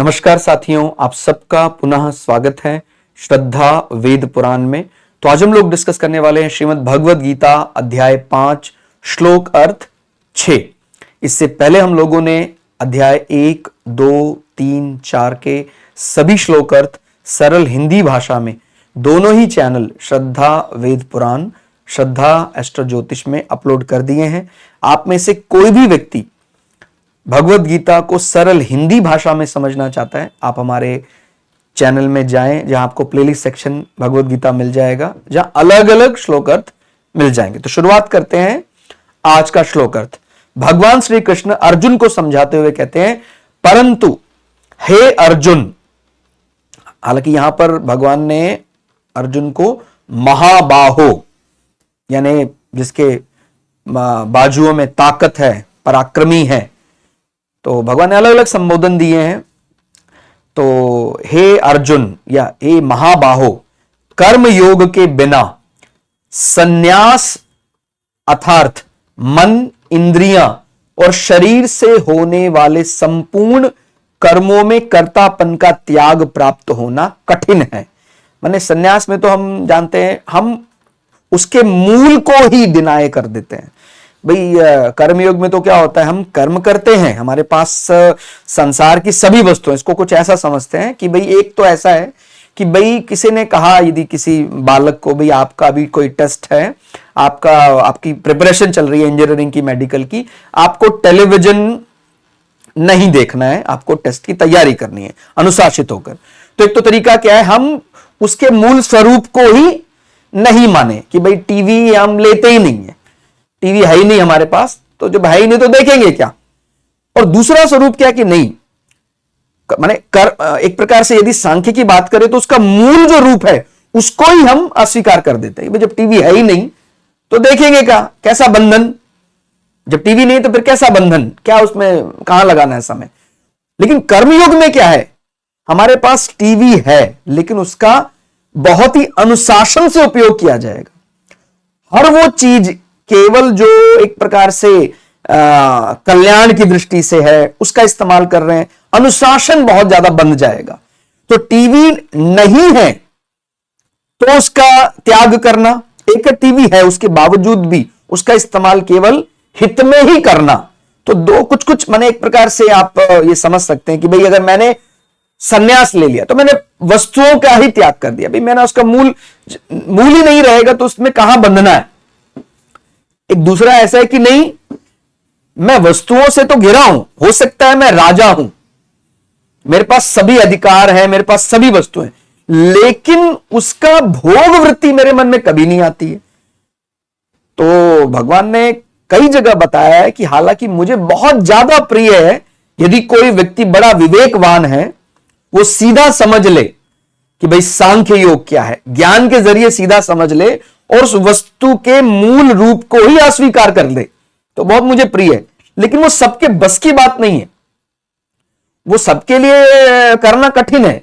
नमस्कार साथियों, आप सबका पुनः स्वागत है श्रद्धा वेद पुराण में। तो आज हम लोग डिस्कस करने वाले हैं श्रीमद् भगवद गीता अध्याय 5 श्लोक अर्थ 6। इससे पहले हम लोगों ने अध्याय 1, 2, 3, 4 के सभी श्लोक अर्थ सरल हिंदी भाषा में दोनों ही चैनल श्रद्धा वेद पुराण, श्रद्धा एस्ट्रो ज्योतिष में अपलोड कर दिए हैं। आप में से कोई भी व्यक्ति भगवद गीता को सरल हिंदी भाषा में समझना चाहता है, आप हमारे चैनल में जाएं, जहां आपको प्लेलिस्ट सेक्शन भगवद गीता मिल जाएगा, जहां अलग अलग श्लोक अर्थ मिल जाएंगे। तो शुरुआत करते हैं आज का श्लोक अर्थ। भगवान श्री कृष्ण अर्जुन को समझाते हुए कहते हैं, परंतु हे अर्जुन, हालांकि यहां पर भगवान ने अर्जुन को महाबाहो यानी जिसके बाजुओं में ताकत है, पराक्रमी है, तो भगवान ने अलग अलग संबोधन दिए हैं। तो हे अर्जुन या हे महाबाहो, कर्म योग के बिना संन्यास अर्थात मन, इंद्रियां और शरीर से होने वाले संपूर्ण कर्मों में कर्तापन का त्याग प्राप्त होना कठिन है। माने संन्यास में तो हम जानते हैं, हम उसके मूल को ही डिनाय कर देते हैं। भाई कर्मयोग में तो क्या होता है, हम कर्म करते हैं, हमारे पास संसार की सभी वस्तुएं, इसको कुछ ऐसा समझते हैं कि भाई एक तो ऐसा है कि भाई किसी ने कहा, यदि किसी बालक को भाई आपका अभी कोई टेस्ट है, आपकी प्रिपरेशन चल रही है इंजीनियरिंग की, मेडिकल की, आपको टेलीविजन नहीं देखना है, आपको टेस्ट की तैयारी करनी है अनुशासित होकर। तो एक तो तरीका क्या है, हम उसके मूल स्वरूप को ही नहीं माने कि भाई टीवी हम लेते ही नहीं है, टीवी है ही नहीं हमारे पास, तो जब है ही नहीं तो देखेंगे क्या। और दूसरा स्वरूप क्या कि नहीं, माने एक प्रकार से यदि सांख्य की बात करें तो उसका मूल जो रूप है उसको ही हम अस्वीकार कर देते हैं। जब टीवी है ही नहीं तो देखेंगे क्या, कैसा बंधन, जब टीवी नहीं तो फिर कैसा बंधन, क्या उसमें कहां लगाना है समय। लेकिन कर्मयोग में क्या है, हमारे पास टीवी है लेकिन उसका बहुत ही अनुशासन से उपयोग किया जाएगा। हर वो चीज केवल जो एक प्रकार से कल्याण की दृष्टि से है उसका इस्तेमाल कर रहे हैं, अनुशासन बहुत ज्यादा बन जाएगा। तो टीवी नहीं है तो उसका त्याग करना, एक टीवी है उसके बावजूद भी उसका इस्तेमाल केवल हित में ही करना, तो दो कुछ माने एक प्रकार से आप ये समझ सकते हैं कि भाई अगर मैंने संन्यास ले लिया तो मैंने वस्तुओं का ही त्याग कर दिया, भाई मैंने उसका मूल ही नहीं रहेगा तो उसमें कहां बंधना है। एक दूसरा ऐसा है कि नहीं, मैं वस्तुओं से तो घिरा हूं, हो सकता है मैं राजा हूं, मेरे पास सभी अधिकार हैं, मेरे पास सभी वस्तुएं, लेकिन उसका भोग वृत्ति मेरे मन में कभी नहीं आती है। तो भगवान ने कई जगह बताया है कि हालांकि मुझे बहुत ज्यादा प्रिय है, यदि कोई व्यक्ति बड़ा विवेकवान है वो सीधा समझ ले कि भाई सांख्य योग क्या है, ज्ञान के जरिए सीधा समझ ले और उस वस्तु के मूल रूप को ही अस्वीकार कर ले, तो बहुत मुझे प्रिय है। लेकिन वो सबके बस की बात नहीं है, वो सबके लिए करना कठिन है।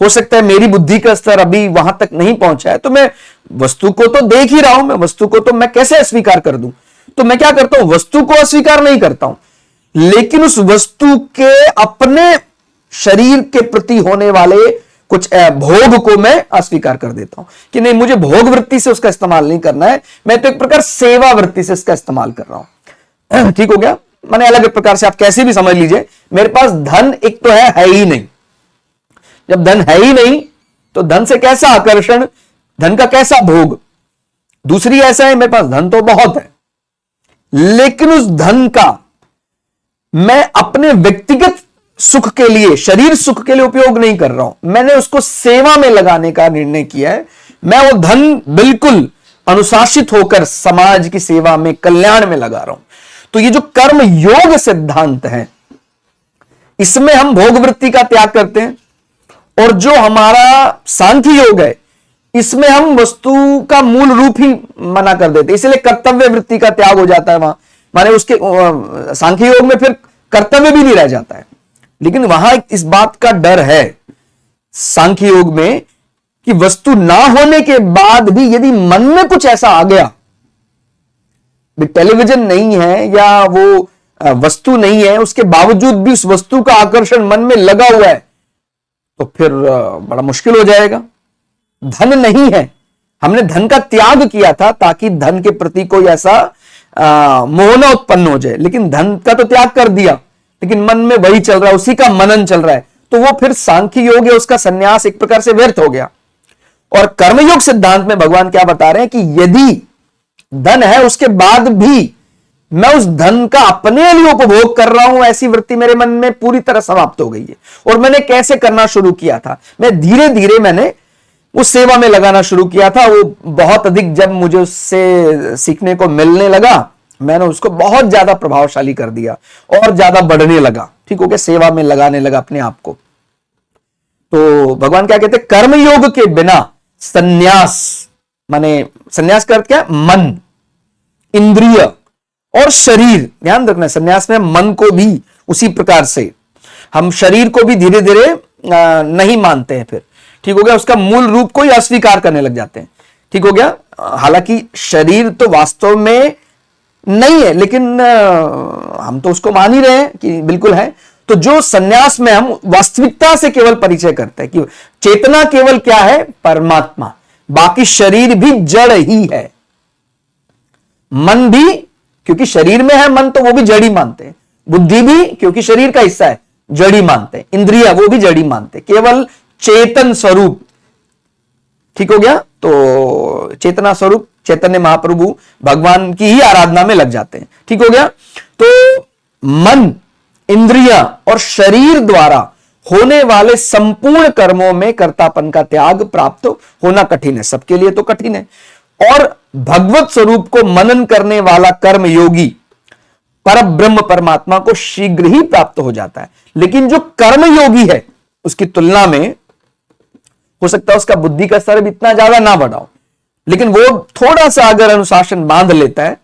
हो सकता है मेरी बुद्धि का स्तर अभी वहां तक नहीं पहुंचा है, तो मैं वस्तु को तो देख ही रहा हूं, मैं वस्तु को तो मैं कैसे अस्वीकार कर दूं। तो मैं क्या करता हूं, वस्तु को अस्वीकार नहीं करता हूं, लेकिन उस वस्तु के अपने शरीर के प्रति होने वाले कुछ भोग को मैं अस्वीकार कर देता हूं कि नहीं, मुझे भोग वृत्ति से उसका इस्तेमाल नहीं करना है, मैं तो एक प्रकार सेवा वृत्ति से इसका इस्तेमाल कर रहा हूं। ठीक हो गया, माने अलग एक प्रकार से आप कैसे भी समझ लीजिए। मेरे पास धन एक तो है ही नहीं, जब धन है ही नहीं तो धन से कैसा आकर्षण, धन का कैसा भोग। दूसरी ऐसा है, मेरे पास धन तो बहुत है लेकिन उस धन का मैं अपने व्यक्तिगत सुख के लिए, शरीर सुख के लिए उपयोग नहीं कर रहा हूं, मैंने उसको सेवा में लगाने का निर्णय किया है। मैं वो धन बिल्कुल अनुशासित होकर समाज की सेवा में, कल्याण में लगा रहा हूं। तो ये जो कर्म योग सिद्धांत है, इसमें हम भोग वृत्ति का त्याग करते हैं, और जो हमारा सांख्य योग है इसमें हम वस्तु का मूल रूप ही मना कर देते हैं, इसलिए कर्तव्य वृत्ति का त्याग हो जाता है वहां। माने उसके सांख्य योग में फिर कर्तव्य भी नहीं रह जाता है। लेकिन वहां इस बात का डर है सांख्य योग में कि वस्तु ना होने के बाद भी यदि मन में कुछ ऐसा आ गया, टेलीविजन नहीं है या वो वस्तु नहीं है, उसके बावजूद भी उस वस्तु का आकर्षण मन में लगा हुआ है, तो फिर बड़ा मुश्किल हो जाएगा। धन नहीं है, हमने धन का त्याग किया था ताकि धन के प्रति कोई ऐसा मोह न उत्पन्न हो जाए, लेकिन धन का तो त्याग कर दिया, लेकिन मन में वही चल रहा है, उसी का मनन चल रहा है, तो वो फिर सांख्य योग है, उसका संन्यास एक प्रकार से व्यर्थ हो गया। और कर्मयोग सिद्धांत में भगवान क्या बता रहे हैं कि यदि धन है उसके बाद भी मैं उस धन का अपने लिए उपभोग कर रहा हूं, ऐसी वृत्ति मेरे मन में पूरी तरह समाप्त हो गई है। और मैंने कैसे करना शुरू किया था, मैं धीरे धीरे मैंने उस सेवा में लगाना शुरू किया था। वो बहुत अधिक जब मुझे उससे सीखने को मिलने लगा, मैंने उसको बहुत ज्यादा प्रभावशाली कर दिया और ज्यादा बढ़ने लगा। ठीक हो गया, सेवा में लगाने लगा अपने आप को। तो भगवान क्या कहते हैं, कर्मयोग के बिना संन्यास, माने संन्यास का अर्थ क्या है, मन, इंद्रिय और शरीर। ध्यान रखना, संन्यास में मन को भी उसी प्रकार से, हम शरीर को भी धीरे धीरे नहीं मानते हैं फिर। ठीक हो गया, उसका मूल रूप को ही अस्वीकार करने लग जाते हैं। ठीक हो गया, हालांकि शरीर तो वास्तव में नहीं है, लेकिन हम तो उसको मान ही रहे हैं कि बिल्कुल है। तो जो संन्यास में हम वास्तविकता से केवल परिचय करते हैं कि चेतना केवल क्या है, परमात्मा, बाकी शरीर भी जड़ ही है। मन भी क्योंकि शरीर में है मन, तो वो भी जड़ी मानते हैं। बुद्धि भी क्योंकि शरीर का हिस्सा है, जड़ी मानते हैं। इंद्रिया वो भी जड़ी मानते हैं, केवल चेतन स्वरूप। ठीक हो गया, तो चेतना स्वरूप चैतन्य महाप्रभु भगवान की ही आराधना में लग जाते हैं। ठीक हो गया, तो मन, इंद्रिया और शरीर द्वारा होने वाले संपूर्ण कर्मों में कर्तापन का त्याग प्राप्त होना कठिन है, सबके लिए तो कठिन है। और भगवत स्वरूप को मनन करने वाला कर्म योगी पर ब्रह्म परमात्मा को शीघ्र ही प्राप्त हो जाता है। लेकिन जो कर्म योगी है उसकी तुलना में हो सकता है उसका बुद्धि का स्तर भी इतना ज्यादा ना बढ़ा हो, लेकिन वो थोड़ा सा अगर अनुशासन बांध लेता है,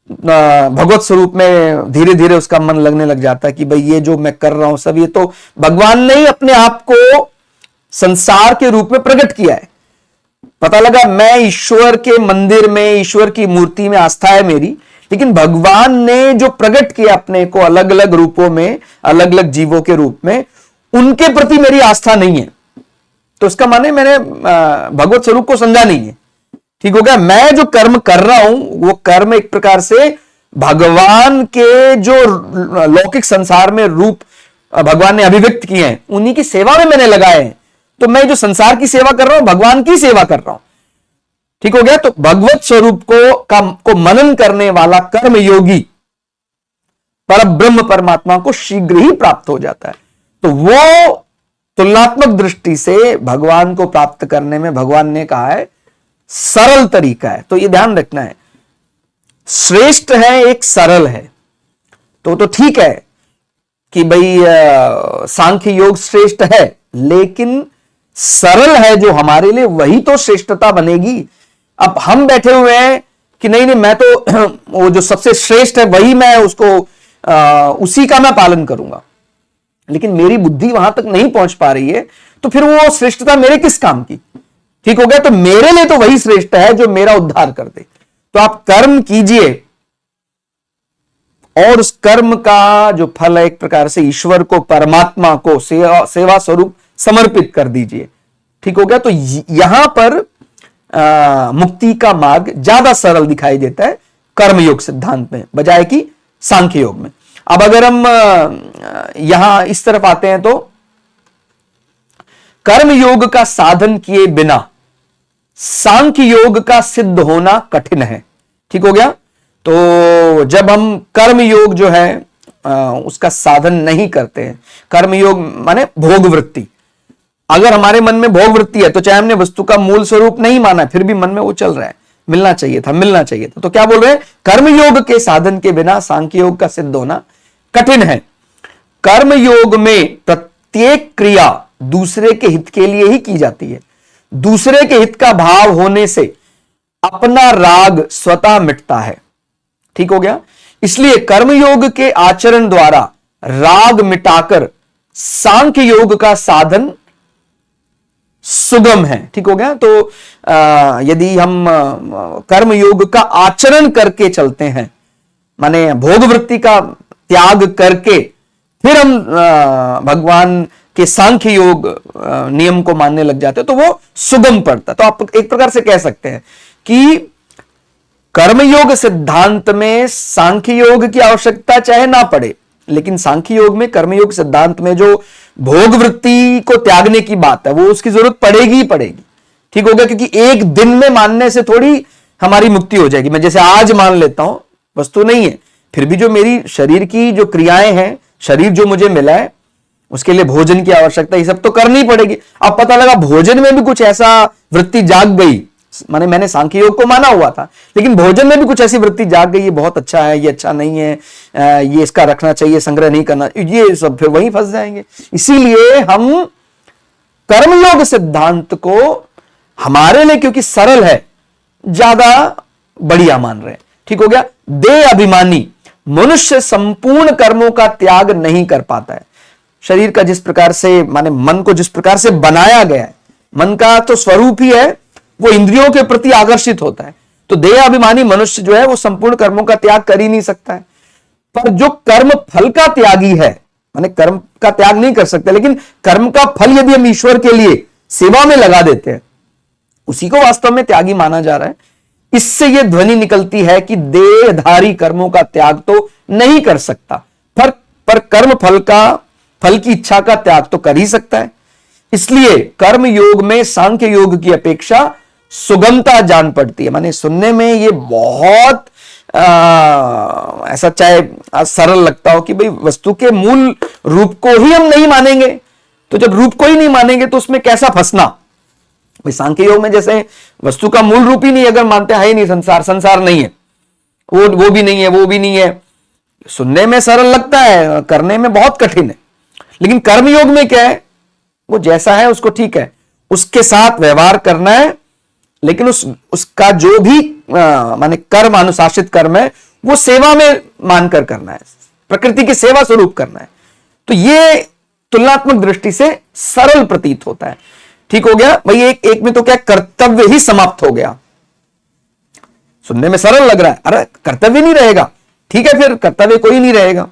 भगवत स्वरूप में धीरे धीरे उसका मन लगने लग जाता है कि भाई ये जो मैं कर रहा हूं सब ये तो भगवान ने ही अपने आप को संसार के रूप में प्रकट किया है। पता लगा मैं ईश्वर के मंदिर में, ईश्वर की मूर्ति में आस्था है मेरी, लेकिन भगवान ने जो प्रकट किया अपने को अलग अलग रूपों में, अलग अलग जीवों के रूप में, उनके प्रति मेरी आस्था नहीं है। तो इसका माने मैंने भगवत स्वरूप को समझा नहीं है। ठीक हो गया, मैं जो कर्म कर रहा हूं वो कर्म एक प्रकार से भगवान के जो लौकिक संसार में रूप भगवान ने अभिव्यक्त किए हैं उन्हीं की सेवा में मैंने लगाए हैं। तो मैं जो संसार की सेवा कर रहा हूं भगवान की सेवा कर रहा हूं। ठीक हो गया, तो भगवत स्वरूप को मनन करने वाला कर्म योगी पर ब्रह्म परमात्मा को शीघ्र ही प्राप्त हो जाता है। तो वो तुलनात्मक दृष्टि से भगवान को प्राप्त करने में भगवान ने कहा है सरल तरीका है। तो ये ध्यान रखना है, श्रेष्ठ है एक सरल है। तो ठीक है कि भाई सांख्य योग श्रेष्ठ है, लेकिन सरल है जो हमारे लिए, वही तो श्रेष्ठता बनेगी। अब हम बैठे हुए हैं कि नहीं मैं तो वो जो सबसे श्रेष्ठ है वही मैं उसको उसी का मैं पालन करूंगा, लेकिन मेरी बुद्धि वहां तक नहीं पहुंच पा रही है, तो फिर वो श्रेष्ठता मेरे किस काम की। ठीक हो गया, तो मेरे लिए तो वही श्रेष्ठ है जो मेरा उद्धार कर दे। तो आप कर्म कीजिए और उस कर्म का जो फल है एक प्रकार से ईश्वर को, परमात्मा को सेवा स्वरूप समर्पित कर दीजिए। ठीक हो गया, तो यहां पर मुक्ति का मार्ग ज्यादा सरल दिखाई देता है कर्मयोग सिद्धांत में बजाय कि सांख्य योग में। अब अगर हम यहां इस तरफ आते हैं तो कर्म योग का साधन किए बिना सांख्य योग का सिद्ध होना कठिन है। ठीक हो गया, तो जब हम कर्म योग जो है उसका साधन नहीं करते हैं, कर्म योग माने भोग वृत्ति, अगर हमारे मन में भोग वृत्ति है तो चाहे हमने वस्तु का मूल स्वरूप नहीं माना फिर भी मन में वो चल रहा है, मिलना चाहिए था, मिलना चाहिए था। तो क्या बोल रहे हैं, कर्म योग के साधन के बिना सांख्य योग का सिद्ध होना कठिन है। कर्म योग में प्रत्येक क्रिया दूसरे के हित के लिए ही की जाती है। दूसरे के हित का भाव होने से अपना राग स्वतः मिटता है। ठीक हो गया, इसलिए कर्मयोग के आचरण द्वारा राग मिटाकर सांख्य योग का साधन सुगम है। ठीक हो गया, तो यदि हम कर्म योग का आचरण करके चलते हैं, माने भोग वृत्ति का त्याग करके फिर हम भगवान के सांख्य योग नियम को मानने लग जाते हैं तो वो सुगम पड़ता है। तो आप एक प्रकार से कह सकते हैं कि कर्मयोग सिद्धांत में सांख्य योग की आवश्यकता चाहे ना पड़े, लेकिन सांख्य योग में कर्मयोग सिद्धांत में जो भोग वृत्ति को त्यागने की बात है वो उसकी जरूरत पड़ेगी ही पड़ेगी। ठीक हो गया, क्योंकि एक दिन में मानने से थोड़ी हमारी मुक्ति हो जाएगी। मैं जैसे आज मान लेता हूं, वस्तु नहीं है, फिर भी जो मेरी शरीर की जो क्रियाएं हैं, शरीर जो मुझे मिला है उसके लिए भोजन की आवश्यकता, ये सब तो करनी पड़ेगी। अब पता लगा भोजन में भी कुछ ऐसा वृत्ति जाग गई, माने मैंने सांख्य योग को माना हुआ था लेकिन भोजन में भी कुछ ऐसी वृत्ति जाग गई, ये बहुत अच्छा है, ये अच्छा नहीं है, ये इसका रखना चाहिए, संग्रह नहीं करना, ये सब फिर वहीं फंस जाएंगे। इसीलिए हम कर्मयोग सिद्धांत को हमारे लिए क्योंकि सरल है ज्यादा बढ़िया मान रहे हैं। ठीक हो गया। देह अभिमानी मनुष्य संपूर्ण कर्मों का त्याग नहीं कर पाता है। शरीर का जिस प्रकार से, माने मन को जिस प्रकार से बनाया गया है, मन का तो स्वरूप ही है वो इंद्रियों के प्रति आकर्षित होता है, तो देह अभिमानी मनुष्य जो है वो संपूर्ण कर्मों का त्याग कर ही नहीं सकता है। पर जो कर्म फल का त्यागी है, माने कर्म का त्याग नहीं कर सकते, लेकिन कर्म का फल यदि हम ईश्वर के लिए सेवा में लगा देते हैं उसी को वास्तव में त्यागी माना जा रहा है। इससे यह ध्वनि निकलती है कि देहधारी कर्मों का त्याग तो नहीं कर सकता, पर कर्म फल की इच्छा का त्याग तो कर ही सकता है। इसलिए कर्म योग में सांख्य योग की अपेक्षा सुगमता जान पड़ती है। माने सुनने में ये बहुत ऐसा चाहे सरल लगता हो कि भाई वस्तु के मूल रूप को ही हम नहीं मानेंगे, तो जब रूप को ही नहीं मानेंगे तो उसमें कैसा फंसना। भाई सांख्य योग में जैसे वस्तु का मूल रूप ही नहीं, अगर मानते हैं ही नहीं, संसार नहीं है, वो भी नहीं है, वो भी नहीं है, सुनने में सरल लगता है, करने में बहुत कठिन है। लेकिन कर्मयोग में क्या है, वो जैसा है उसको ठीक है, उसके साथ व्यवहार करना है, लेकिन उसका जो भी माने कर्म, अनुशासित कर्म है वो सेवा में मानकर करना है, प्रकृति की सेवा स्वरूप करना है। तो ये तुलनात्मक दृष्टि से सरल प्रतीत होता है। ठीक हो गया भाई। एक में तो क्या कर्तव्य ही समाप्त हो गया, सुनने में सरल लग रहा है, अरे कर्तव्य नहीं रहेगा, ठीक है, फिर कर्तव्य कोई नहीं रहेगा।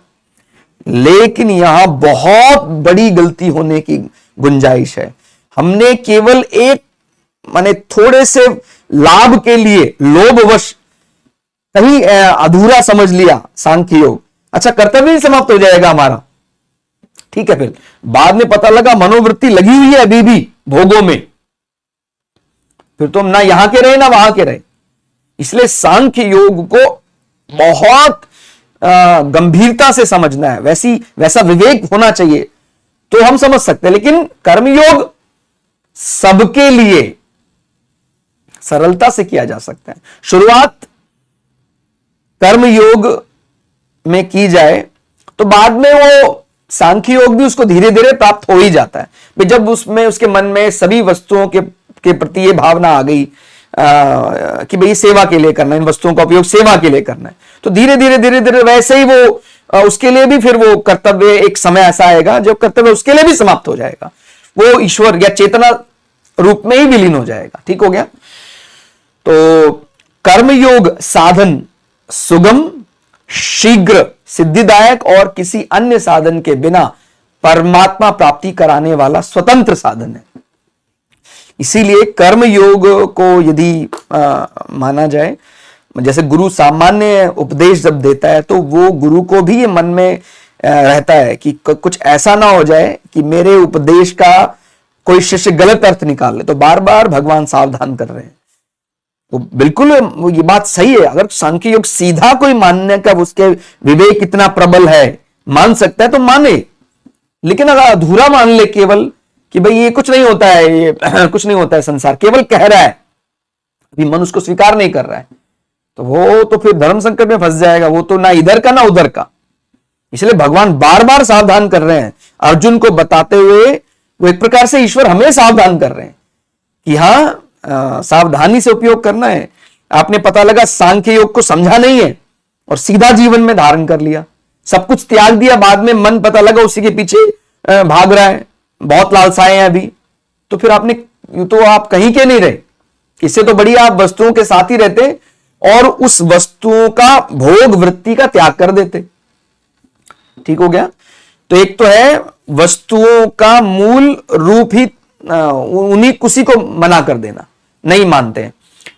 लेकिन यहां बहुत बड़ी गलती होने की गुंजाइश है। हमने केवल एक माने थोड़े से लाभ के लिए लोभवश कहीं अधूरा समझ लिया सांख्य योग। अच्छा, कर्तव्य ही समाप्त हो जाएगा हमारा, ठीक है, फिर बाद में पता लगा मनोवृत्ति लगी हुई है अभी भी भोगों में, फिर तो हम ना यहां के रहे ना वहां के रहे। इसलिए सांख्य योग को बहुत गंभीरता से समझना है, वैसा विवेक होना चाहिए तो हम समझ सकते हैं। लेकिन कर्मयोग सबके लिए सरलता से किया जा सकता है। शुरुआत कर्मयोग में की जाए तो बाद में वो सांख्य योग भी उसको धीरे धीरे प्राप्त हो ही जाता है। जब उसमें उसके मन में सभी वस्तुओं के प्रति ये भावना आ गई कि भाई सेवा के लिए करना है, इन वस्तुओं का उपयोग सेवा के लिए करना है, तो धीरे धीरे वैसे ही वो उसके लिए भी फिर वो कर्तव्य, एक समय ऐसा आएगा जब कर्तव्य उसके लिए भी समाप्त हो जाएगा, वो ईश्वर या चेतना रूप में ही विलीन हो जाएगा। ठीक हो गया। तो कर्मयोग साधन सुगम, शीघ्र, सिद्धिदायक और किसी अन्य साधन के बिना परमात्मा प्राप्ति कराने वाला स्वतंत्र साधन है। इसीलिए कर्म योग को यदि माना जाए, जैसे गुरु सामान्य उपदेश जब देता है तो वो गुरु को भी ये मन में रहता है कि कुछ ऐसा ना हो जाए कि मेरे उपदेश का कोई शिष्य गलत अर्थ निकाल ले, तो बार बार भगवान सावधान कर रहे हैं। वो बिल्कुल ये बात सही है। अगर सांख्य योग सीधा कोई मानने का उसके विवेक इतना प्रबल है, मान सकता है तो माने, लेकिन अगर अधूरा मान ले केवल कि भाई ये कुछ नहीं होता है, ये कुछ नहीं होता है, संसार केवल कह रहा है, अभी मन उसको स्वीकार नहीं कर रहा है, तो वो तो फिर धर्म संकट में फंस जाएगा, वो तो ना इधर का ना उधर का। इसलिए भगवान बार बार सावधान कर रहे हैं अर्जुन को बताते हुए, वो एक प्रकार से ईश्वर हमें सावधान कर रहे हैं कि हाँ, सावधानी से उपयोग करना है। आपने पता लगा सांख्य योग को समझा नहीं है और सीधा जीवन में धारण कर लिया, सब कुछ त्याग दिया, बाद में मन पता लगा उसी के पीछे भाग रहा है, बहुत लालसाएं हैं अभी, तो फिर आपने तो आप कहीं के नहीं रहे। इससे तो बढ़िया आप वस्तुओं के साथ ही रहते और उस वस्तुओं का भोग वृत्ति का त्याग कर देते। ठीक हो गया। तो एक तो है वस्तुओं का मूल रूप ही उन्हीं उसी को मना कर देना, नहीं मानते हैं।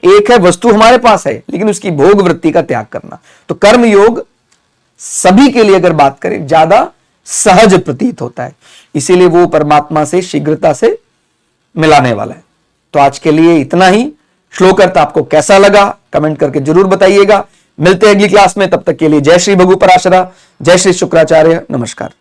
एक है वस्तु हमारे पास है लेकिन उसकी भोग वृत्ति का त्याग करना। तो कर्म योग सभी के लिए अगर बात करें ज्यादा सहज प्रतीत होता है, इसीलिए वो परमात्मा से शीघ्रता से मिलाने वाला है। तो आज के लिए इतना ही। श्लोक अर्थ आपको कैसा लगा कमेंट करके जरूर बताइएगा। मिलते हैं अगली क्लास में, तब तक के लिए जय श्री भगु पराशरा, जय श्री शुक्राचार्य, नमस्कार।